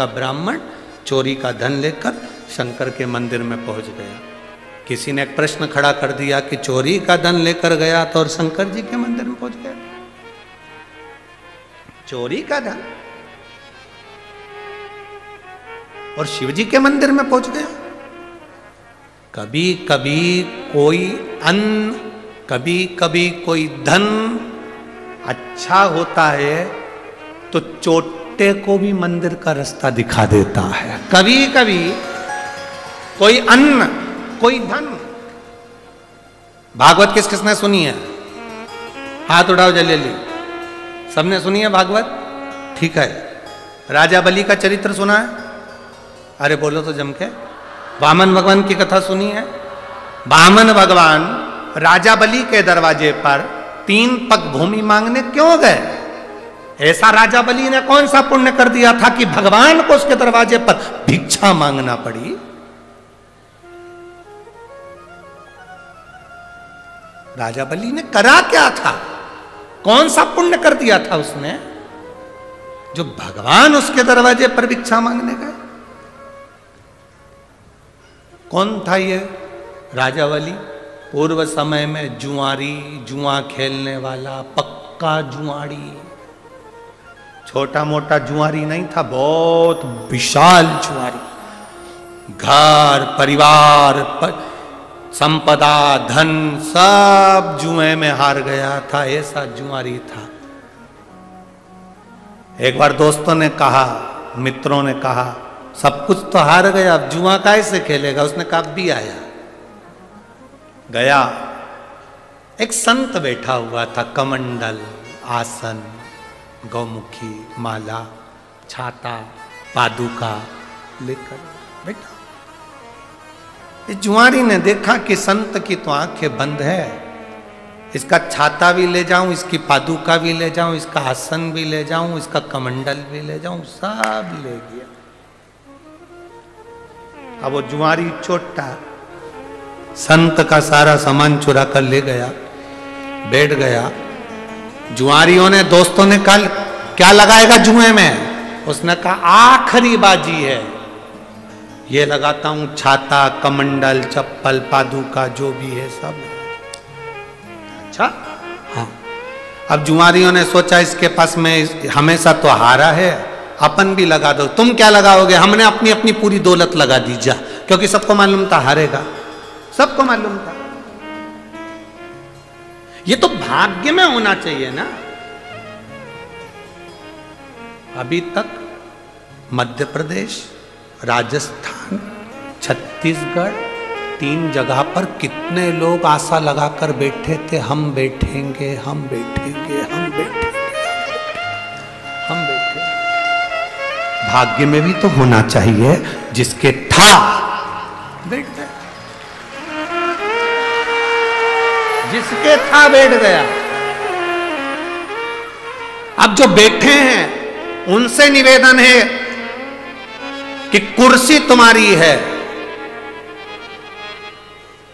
का ब्राह्मण चोरी का धन लेकर शंकर के मंदिर में पहुंच गया। किसी ने एक प्रश्न खड़ा कर दिया कि चोरी का धन लेकर गया तो और शंकर जी के मंदिर में पहुंच गया, चोरी का धन और शिव जी के मंदिर में पहुंच गया। कभी कभी कोई अन्न, कभी कभी कोई धन अच्छा होता है तो चोटे को भी मंदिर का रास्ता दिखा देता है। कभी कभी कोई अन्न, कोई धन। भागवत किस किसने सुनी है? हाथ उठाओ जलेली। सबने सुनी है भागवत? ठीक है। राजा बलि का चरित्र सुना है? अरे बोलो तो जम के। वामन भगवान की कथा सुनी है? वामन भगवान राजा बलि के दरवाजे पर 3 पग भूमि मांगने क्यों गए? ऐसा राजा बलि ने कौन सा पुण्य कर दिया था कि भगवान को उसके दरवाजे पर भिक्षा मांगना पड़ी? राजा बलि ने करा क्या था? कौन सा पुण्य कर दिया था उसने जो भगवान उसके दरवाजे पर भिक्षा मांगने गए? कौन था ये राजा बलि? पूर्व समय में जुआरी, जुआ खेलने वाला पक्का जुआरी। छोटा मोटा जुआरी नहीं था, बहुत विशाल जुआरी। घर परिवार संपदा धन सब जुए में हार गया था, ऐसा जुआरी था। एक बार दोस्तों ने कहा, मित्रों ने कहा, सब कुछ तो हार गया, अब जुआ कैसे खेलेगा? उसने कहा भी आया। गया, एक संत बैठा हुआ था, कमंडल, आसन, गौमुखी, माला, छाता, पादुका लेकर बैठा। इस जुआरी ने देखा कि संत की तो आंखें बंद है, इसका छाता भी ले जाऊं, इसकी पादुका भी ले जाऊं, इसका आसन भी ले जाऊं, इसका कमंडल भी ले जाऊं, सब ले गया। अब वो जुआरी चोटा संत का सारा सामान चुरा कर ले गया, बैठ गया। जुआरियों ने, दोस्तों ने कहा क्या लगाएगा जुए में? उसने कहा आखिरी बाजी है, ये लगाता हूं, छाता, कमंडल, चप्पल, पादुका जो भी है सब। अच्छा, हाँ। अब जुआरियों ने सोचा इसके पास में हमेशा तो हारा है, अपन भी लगा दो। तुम क्या लगाओगे? हमने अपनी अपनी पूरी दौलत लगा दी जा, क्योंकि सबको मालूम था हारेगा, सबको मालूम था। ये तो भाग्य में होना चाहिए ना। अभी तक मध्य प्रदेश, राजस्थान, छत्तीसगढ़, 3 जगह पर कितने लोग आशा लगाकर बैठे थे, हम बैठेंगे, हम बैठेंगे, हम बैठेंगे, हम बैठेंगे। भाग्य में भी तो होना चाहिए, जिसके था बैठ गया, जिसके था बैठ गया। अब जो बैठे हैं उनसे निवेदन है कि कुर्सी तुम्हारी है,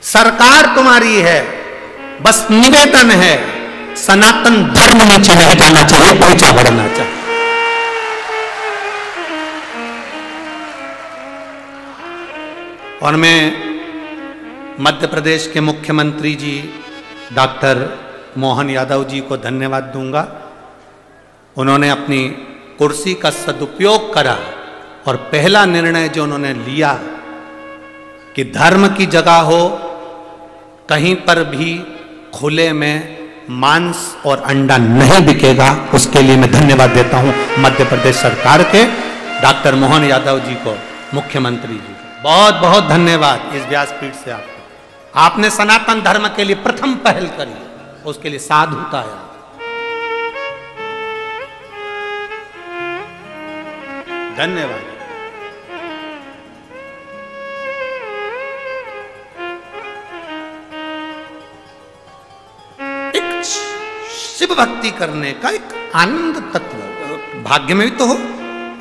सरकार तुम्हारी है, बस निवेदन है सनातन धर्म में चले जाना चाहिए, पीछा बढ़ना चाहिए। और मैं मध्य प्रदेश के मुख्यमंत्री जी डॉक्टर मोहन यादव जी को धन्यवाद दूंगा। उन्होंने अपनी कुर्सी का सदुपयोग करा और पहला निर्णय जो उन्होंने लिया कि धर्म की जगह हो, कहीं पर भी खुले में मांस और अंडा नहीं बिकेगा, उसके लिए मैं धन्यवाद देता हूं मध्य प्रदेश सरकार के डॉक्टर मोहन यादव जी को, मुख्यमंत्री जी को बहुत बहुत धन्यवाद। इस व्यासपीठ से आपने सनातन धर्म के लिए प्रथम पहल करी, उसके लिए साधुता है। धन्यवाद। एक शिव भक्ति करने का एक आनंद तत्व भाग्य में भी तो हो।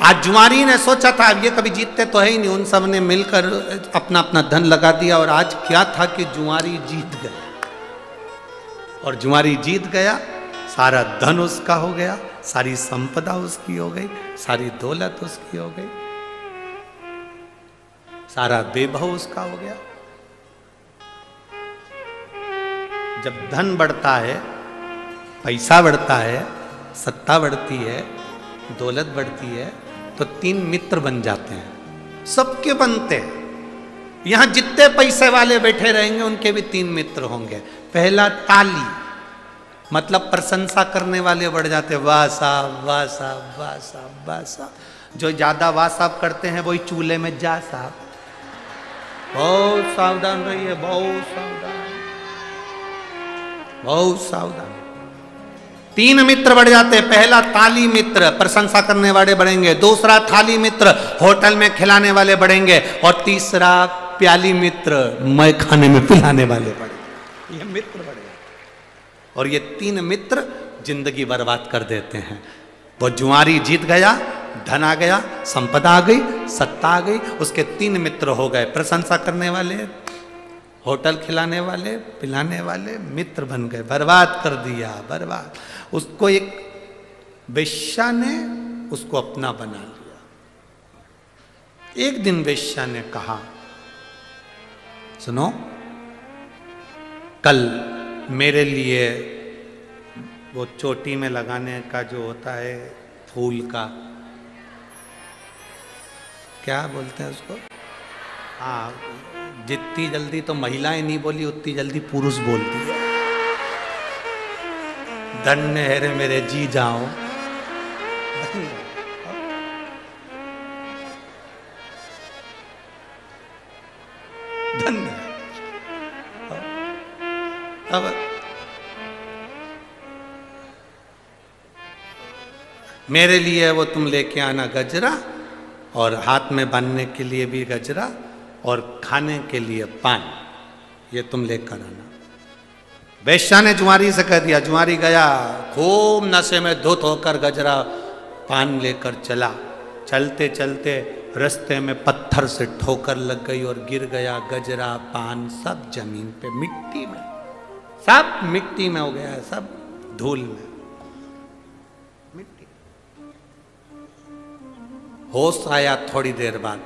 आज जुआरी ने सोचा था अब ये कभी जीतते तो है ही नहीं, उन सब ने मिलकर अपना अपना धन लगा दिया, और आज क्या था कि जुआरी जीत गया। और जुआरी जीत गया, सारा धन उसका हो गया, सारी संपदा उसकी हो गई, सारी दौलत उसकी हो गई। सारा वैभव उसका हो गया। जब धन बढ़ता है, पैसा बढ़ता है, सत्ता बढ़ती है, दौलत बढ़ती है, तो 3 मित्र बन जाते हैं, सबके बनते हैं। यहां जितने पैसे वाले बैठे रहेंगे उनके भी 3 मित्र होंगे। पहला ताली, मतलब प्रशंसा करने वाले बढ़ जाते, वाह साहब, वाह साहब, वाह साहब, वाह साहब। जो ज्यादा वाह साहब करते हैं वही चूल्हे में जा साहब। बहुत सावधान रहिए, बहुत सावधान, बहुत सावधान। 3 मित्र बढ़ जाते हैं। पहला ताली मित्र, प्रशंसा करने वाले बढ़ेंगे। दूसरा थाली मित्र, होटल में खिलाने वाले बढ़ेंगे। और तीसरा प्याली मित्र, मैं खाने में पिलाने वाले बढ़ेंगे। ये मित्र बढ़ गए। और ये 3 मित्र जिंदगी बर्बाद कर देते हैं। वो जुआरी जीत गया, धन आ गया, संपदा आ गई, सत्ता आ गई, उसके 3 मित्र हो गए। प्रशंसा करने वाले, होटल खिलाने वाले, पिलाने वाले मित्र बन गए, बर्बाद कर दिया, बर्बाद। उसको एक वेश्या ने उसको अपना बना लिया। एक दिन वेश्या ने कहा, सुनो, कल मेरे लिए वो चोटी में लगाने का जो होता है फूल का, क्या बोलते हैं उसको, हाँ, जितनी जल्दी तो महिलाएं नहीं बोली उतनी जल्दी पुरुष बोलती है। धन्य है रे मेरे जी जाओ। धन्य। अब मेरे लिए वो तुम लेके आना गजरा, और हाथ में बांधने के लिए भी गजरा, और खाने के लिए पान, ये तुम लेकर आना। वेश्या ने जुआरी से कह दिया। जुआरी गया, खूब नशे में धुत होकर गजरा पान लेकर चला। चलते चलते रास्ते में पत्थर से ठोकर लग गई और गिर गया। गजरा, पान सब जमीन पे, मिट्टी में, सब मिट्टी में हो गया है, सब धूल में, मिट्टी। होश आया थोड़ी देर बाद,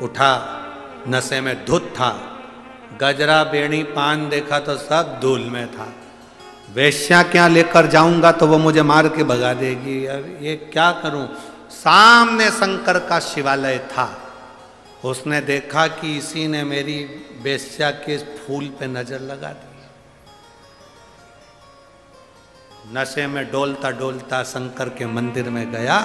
उठा, नशे में धुत था, गजरा, बेड़ी, पान देखा तो सब धूल में था। वेश्या क्या लेकर जाऊंगा तो वो मुझे मार के भगा देगी, अब ये क्या करूं। सामने शंकर का शिवालय था। उसने देखा कि इसी ने मेरी वेश्या के फूल पे नजर लगा दी। नशे में डोलता डोलता शंकर के मंदिर में गया,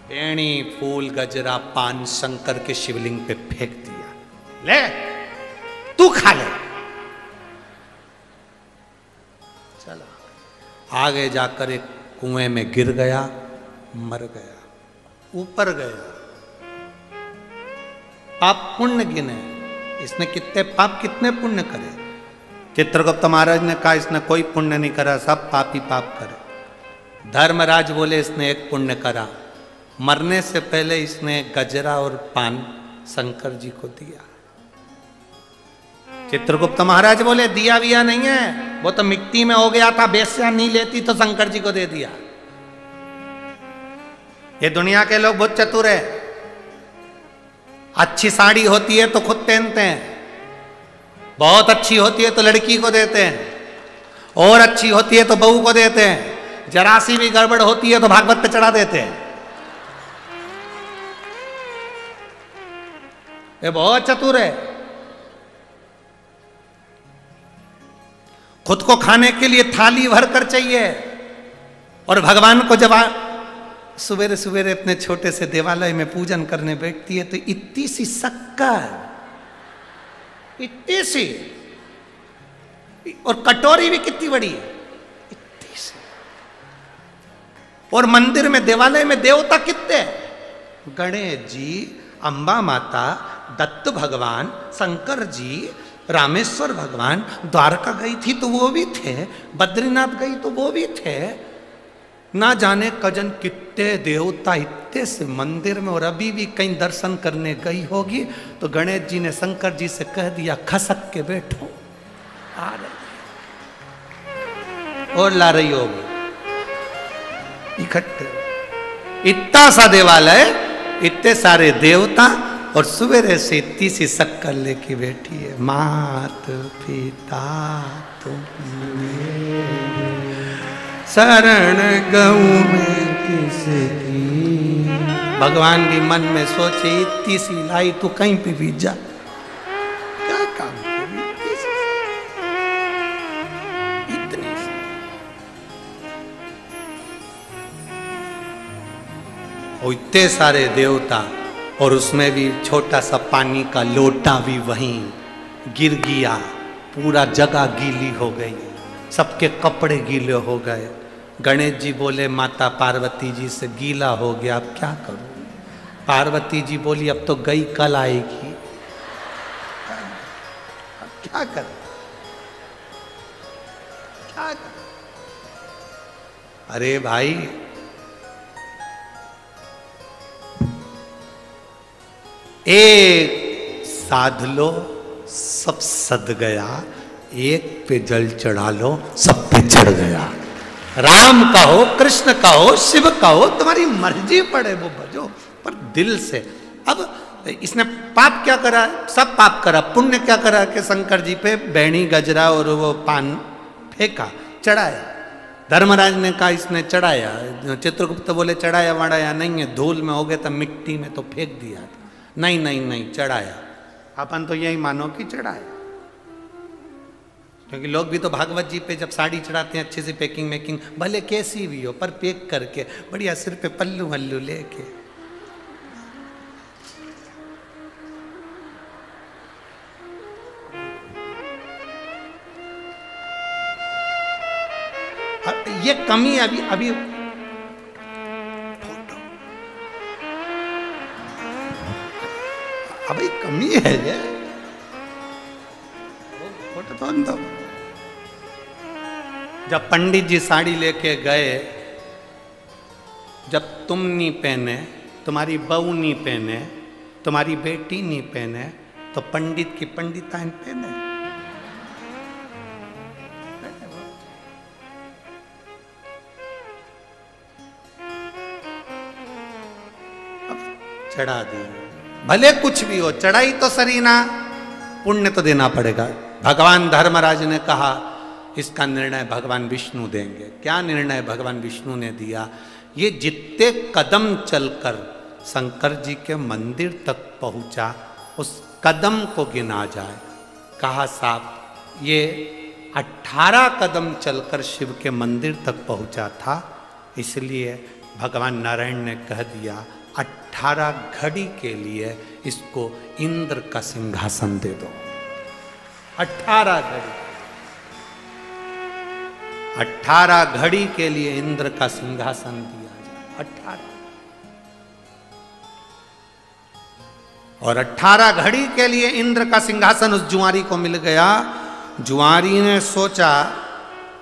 बेणी, फूल, गजरा, पान शंकर के शिवलिंग पे फेंक दिया। ले, तू खा ले। चला आगे जाकर एक कुएं में गिर गया, मर गया। ऊपर गया, पाप पुण्य गिने, इसने कितने पाप कितने पुण्य करे। चित्रगुप्त महाराज ने कहा इसने कोई पुण्य नहीं करा, सब पाप ही पाप करे। धर्मराज बोले इसने एक पुण्य करा, मरने से पहले इसने गजरा और पान शंकर जी को दिया। चित्रगुप्त महाराज बोले दिया विया नहीं है, वो तो मिट्टी में हो गया था, वेश्या नहीं लेती तो शंकर जी को दे दिया। ये दुनिया के लोग बहुत चतुर है। अच्छी साड़ी होती है तो खुद पहनते हैं, बहुत अच्छी होती है तो लड़की को देते हैं, और अच्छी होती है तो बहू को देते हैं, जरा सी भी गड़बड़ होती है तो भागवत पे चढ़ा देते हैं। ये बहुत चतुर है। खुद को खाने के लिए थाली भर कर चाहिए, और भगवान को जब सवेरे सवेरे अपने छोटे से देवालय में पूजन करने बैठती है तो इतनी सी शक्कर, इतनी सी, और कटोरी भी कितनी बड़ी है, इतनी सी। और मंदिर में, देवालय में देवता कितने, गणेश जी, अंबा माता, दत्त भगवान, शंकर जी, रामेश्वर भगवान। द्वारका गई थी तो वो भी थे, बद्रीनाथ गई तो वो भी थे। ना जाने कजन कितने देवता इतने से मंदिर में, और अभी भी कहीं दर्शन करने गई होगी तो गणेश जी ने शंकर जी से कह दिया खसक के बैठो, आ रही, और ला रही होगी इकट्ठे। इतना सा देवालय, इतने सारे देवता, और सवेरे से इतनी सी शक्कर लेके बैठी है। मात पिता तुम शरण गऊ में किसकी। भगवान भी मन में सोचे इतनी सी लाई तू कहीं पे भी जा, क्या काम इतनी सी। और इतने सारे देवता, और उसमें भी छोटा सा पानी का लोटा भी वहीं गिर गया, पूरा जगह गीली हो गई, सबके कपड़े गीले हो गए। गणेश जी बोले माता पार्वती जी से गीला हो गया, अब क्या करूं। पार्वती जी बोली अब तो गई कल आएगी, अब क्या करें क्या करें। अरे भाई एक साध लो सब सद गया, एक पे जल चढ़ा लो सब पे चढ़ गया। राम कहो कृष्ण कहो शिव कहो तुम्हारी मर्जी पड़े वो भजो, पर दिल से। अब इसने पाप क्या करा, सब पाप करा। पुण्य क्या करा कि शंकर जी पे बैणी गजरा और वो पान फेंका, चढ़ाया। धर्मराज ने कहा इसने चढ़ाया, चित्रगुप्त बोले चढ़ाया वढ़ाया नहीं है, धूल में हो गया तो मिट्टी में तो फेंक दिया। नहीं नहीं नहीं चढ़ाया। अपन तो यही मानो कि चढ़ाया, क्योंकि लोग भी तो भागवत जी पे जब साड़ी चढ़ाते हैं अच्छे से पैकिंग मेकिंग भले कैसी भी हो, पर पैक करके बढ़िया सिर पे पल्लू वल्लू लेके। ये कमी अभी अभी अभी कमी है ये फोटो तो अंदर। जब पंडित जी साड़ी लेके गए, जब तुम नहीं पहने, तुम्हारी बहू नहीं पहने, तुम्हारी बेटी नहीं पहने, तो पंडित की पंडिताइन पहने। अब चढ़ा दी, भले कुछ भी हो, चढ़ाई तो सरीना, पुण्य तो देना पड़ेगा। भगवान धर्मराज ने कहा इसका निर्णय भगवान विष्णु देंगे। क्या निर्णय भगवान विष्णु ने दिया, ये जितने कदम चलकर शंकर जी के मंदिर तक पहुंचा उस कदम को गिना जाए। कहा साहब ये 18 कदम चलकर शिव के मंदिर तक पहुंचा था, इसलिए भगवान नारायण ने कह दिया 18 घड़ी के लिए इसको इंद्र का सिंहासन दे दो। 18 घड़ी, 18 घड़ी के लिए इंद्र का सिंहासन दिया जाए। 18 और 18 घड़ी के लिए इंद्र का सिंहासन उस जुआरी को मिल गया। जुआरी ने सोचा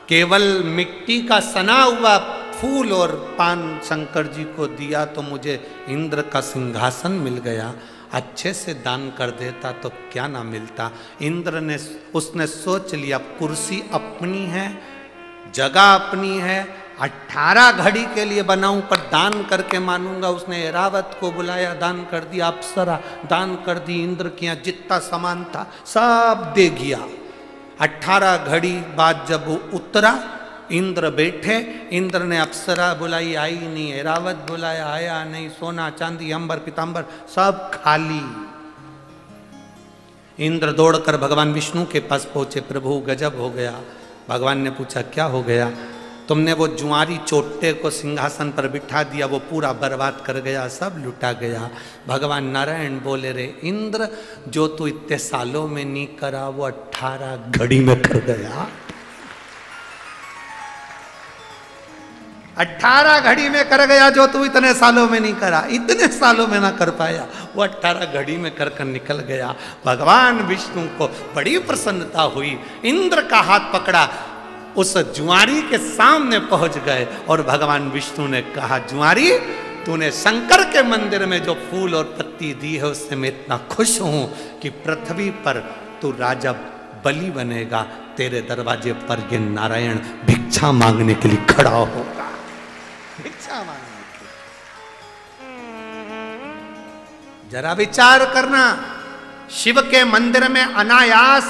केवल मिट्टी का सना हुआ फूल और पान शंकर जी को दिया तो मुझे इंद्र का सिंहासन मिल गया, अच्छे से दान कर देता तो क्या ना मिलता। इंद्र ने उसने सोच लिया कुर्सी अपनी है, जगह अपनी है, 18 घड़ी के लिए बनाऊं पर दान करके मानूंगा। उसने ऐरावत को बुलाया, दान कर दिया, अप्सरा दान कर दी, इंद्र के यहाँ जितना सामान था सब दे गया। 18 घड़ी बाद जब वो उतरा, इंद्र बैठे, इंद्र ने अप्सरा बुलाई, आई नहीं, ऐरावत बुलाया, आया नहीं, सोना चांदी अंबर पीतांबर सब खाली। इंद्र दौड़कर भगवान विष्णु के पास पहुंचे, प्रभु गजब हो गया। भगवान ने पूछा क्या हो गया, तुमने वो जुआरी चोटे को सिंहासन पर बिठा दिया, वो पूरा बर्बाद कर गया, सब लुटा गया। भगवान नारायण बोले रे इंद्र, जो तू इतने सालों में नहीं करा वो 18 घड़ी में कर गया। 18 घड़ी में कर गया जो तू इतने सालों में नहीं करा, इतने सालों में ना कर पाया, वो 18 घड़ी में कर कर निकल गया। भगवान विष्णु को बड़ी प्रसन्नता हुई, इंद्र का हाथ पकड़ा, उस जुआरी के सामने पहुंच गए और भगवान विष्णु ने कहा जुआरी तूने शंकर के मंदिर में जो फूल और पत्ती दी है उससे मैं इतना खुश हूं कि पृथ्वी पर तू राजा बलि बनेगा, तेरे दरवाजे पर ये नारायण भिक्षा मांगने के लिए खड़ा होगा, भिक्षा मांगने के लिए। जरा विचार करना, शिव के मंदिर में अनायास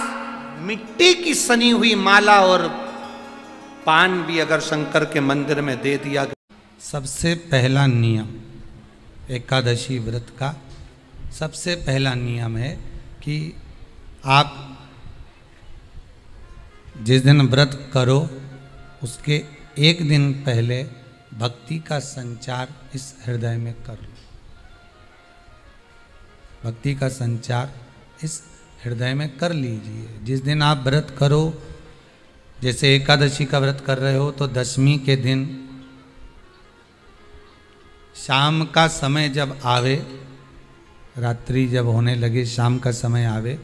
मिट्टी की सनी हुई माला और पान भी अगर शंकर के मंदिर में दे दिया गया। सबसे पहला नियम एकादशी व्रत का, सबसे पहला नियम है कि आप जिस दिन व्रत करो उसके एक दिन पहले भक्ति का संचार इस हृदय में कर लो। भक्ति का संचार इस हृदय में कर लीजिए। जिस दिन आप व्रत करो, जैसे एकादशी का व्रत कर रहे हो तो दशमी के दिन शाम का समय जब आवे, रात्रि जब होने लगे, शाम का समय आवे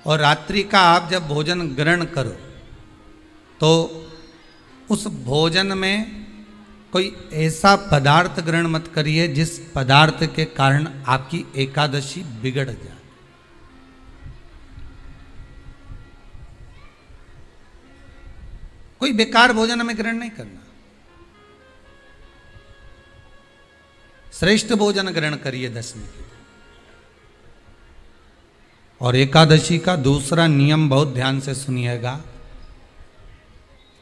और रात्रि का आप जब भोजन ग्रहण करो तो उस भोजन में कोई ऐसा पदार्थ ग्रहण मत करिए जिस पदार्थ के कारण आपकी एकादशी बिगड़ जाए। कोई बेकार भोजन हमें ग्रहण नहीं करना, श्रेष्ठ भोजन ग्रहण करिए दशमी के। और एकादशी का दूसरा नियम बहुत ध्यान से सुनिएगा।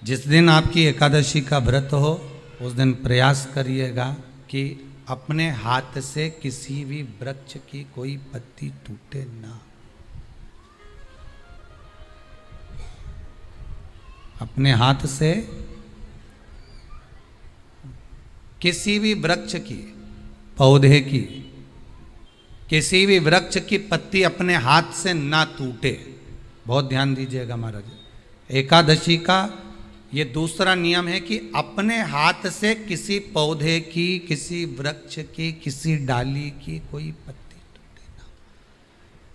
जिस दिन आपकी एकादशी का व्रत हो उस दिन प्रयास करिएगा कि अपने हाथ से किसी भी वृक्ष की कोई पत्ती टूटे ना। अपने हाथ से किसी भी वृक्ष की, पौधे की, किसी भी वृक्ष की पत्ती अपने हाथ से ना टूटे। बहुत ध्यान दीजिएगा महाराज। एकादशी का ये दूसरा नियम है कि अपने हाथ से किसी पौधे की, किसी वृक्ष की, किसी डाली की कोई पत्ती टूटे ना,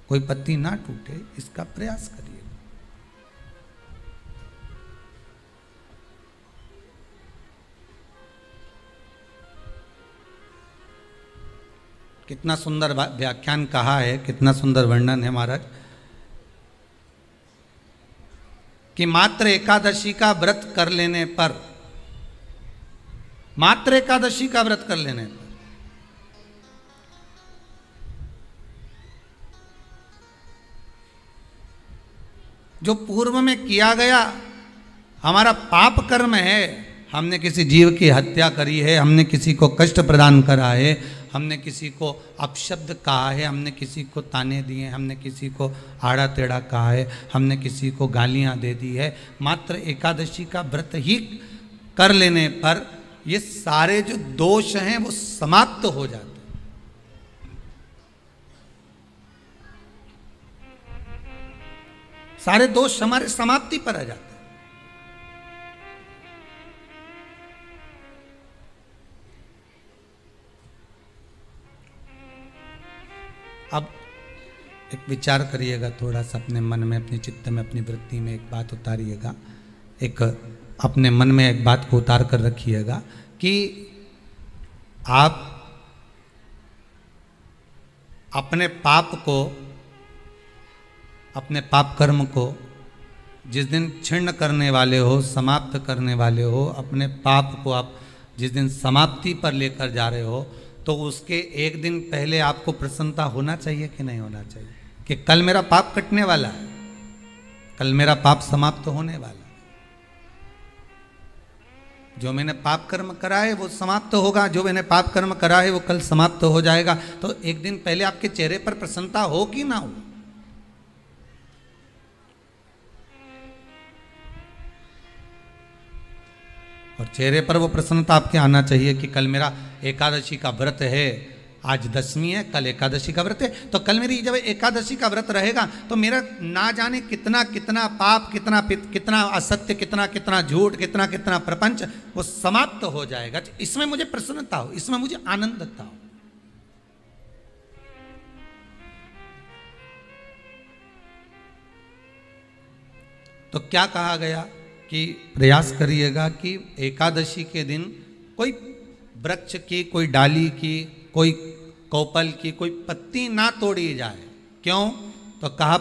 कोई पत्ती ना टूटे, इसका प्रयास करिए। कितना सुंदर व्याख्यान कहा है, कितना सुंदर वर्णन है महाराज कि मात्र एकादशी का व्रत कर लेने पर, मात्र एकादशी का व्रत कर लेने पर जो पूर्व में किया गया हमारा पाप कर्म है, हमने किसी जीव की हत्या करी है, हमने किसी को कष्ट प्रदान करा है, हमने किसी को अपशब्द कहा है, हमने किसी को ताने दिए, हमने किसी को आड़ा टेढ़ा कहा है, हमने किसी को गालियां दे दी है, मात्र एकादशी का व्रत ही कर लेने पर ये सारे जो दोष हैं वो समाप्त हो जाते हैं। सारे दोष हमारे समाप्ति पर आ जाते हैं। अब एक विचार करिएगा थोड़ा सा अपने मन में, अपने चित्त में, अपनी वृत्ति में एक बात उतारिएगा। एक अपने मन में एक बात को उतार कर रखिएगा कि आप अपने पाप को, अपने पाप कर्म को जिस दिन क्षीण करने वाले हो, समाप्त करने वाले हो, अपने पाप को आप जिस दिन समाप्ति पर लेकर जा रहे हो तो उसके एक दिन पहले आपको प्रसन्नता होना चाहिए कि नहीं होना चाहिए कि कल मेरा पाप कटने वाला है, कल मेरा पाप समाप्त होने वाला है। जो मैंने पाप कर्म करा है वो समाप्त होगा, जो मैंने पाप कर्म करा है वो कल समाप्त हो जाएगा। तो एक दिन पहले आपके चेहरे पर प्रसन्नता हो कि ना हो। और चेहरे पर वो प्रसन्नता आपके आना चाहिए कि कल मेरा एकादशी का व्रत है, आज दशमी है, कल एकादशी का व्रत है, तो कल मेरी जब एकादशी का व्रत रहेगा तो मेरा ना जाने कितना कितना पाप, कितना असत्य, कितना झूठ, कितना प्रपंच वो समाप्त हो जाएगा। इसमें मुझे प्रसन्नता हो, इसमें मुझे आनंदता हो। तो क्या कहा गया कि प्रयास करिएगा कि एकादशी के दिन कोई वृक्ष की, कोई डाली की, कोई कोपल की कोई पत्ती ना तोड़ी जाए। क्यों? तो कहा